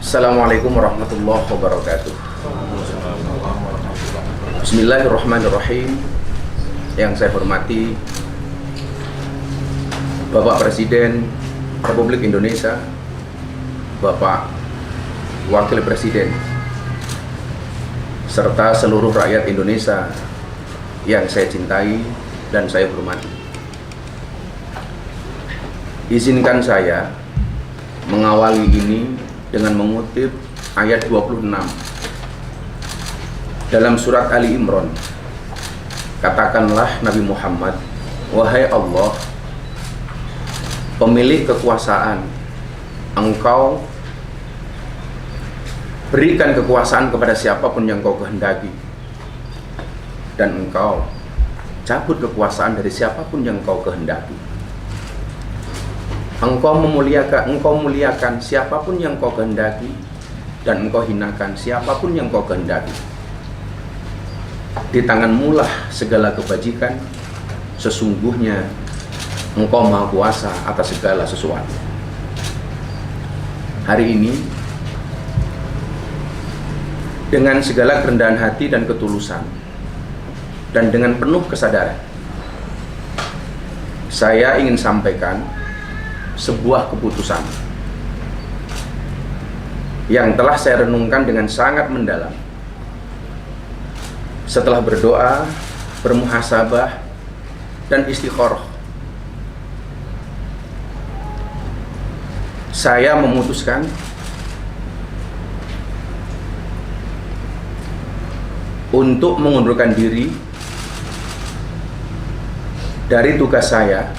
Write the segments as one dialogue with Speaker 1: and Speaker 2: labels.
Speaker 1: Assalamualaikum warahmatullahi wabarakatuh. Bismillahirrahmanirrahim. Yang saya hormati Bapak Presiden Republik Indonesia, Bapak Wakil Presiden, serta seluruh rakyat Indonesia yang saya cintai dan saya hormati. Izinkan saya mengawali ini dengan mengutip ayat 26 dalam surat Ali Imran. Katakanlah Nabi Muhammad, wahai Allah, pemilik kekuasaan, Engkau berikan kekuasaan kepada siapapun yang Kau kehendaki, dan Engkau cabut kekuasaan dari siapapun yang Kau kehendaki. Engkau muliakan siapapun yang Kau kehendaki, dan Engkau hinakan siapapun yang Kau kehendaki. Di tanganmu lah segala kebajikan, sesungguhnya Engkau Maha Kuasa atas segala sesuatu. Hari ini, dengan segala kerendahan hati dan ketulusan, dan dengan penuh kesadaran, saya ingin sampaikan sebuah keputusan yang telah saya renungkan dengan sangat mendalam. Setelah berdoa, bermuhasabah, dan istikharah, saya memutuskan untuk mengundurkan diri dari tugas saya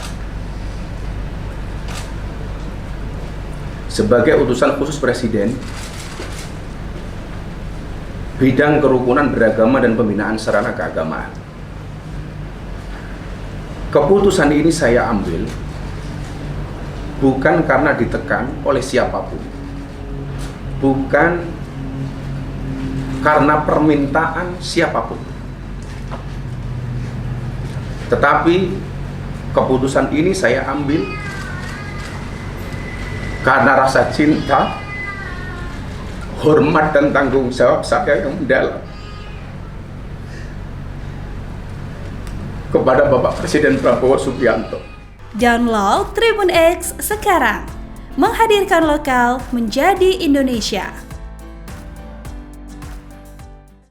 Speaker 1: sebagai utusan khusus Presiden bidang kerukunan beragama dan pembinaan sarana keagamaan. Keputusan ini saya ambil bukan karena ditekan oleh siapapun, bukan karena permintaan siapapun, tetapi keputusan ini saya ambil karena rasa cinta, hormat, dan tanggung jawab saya yang mendalam kepada Bapak Presiden Prabowo Subianto.
Speaker 2: Download Tribun X sekarang, menghadirkan lokal menjadi Indonesia.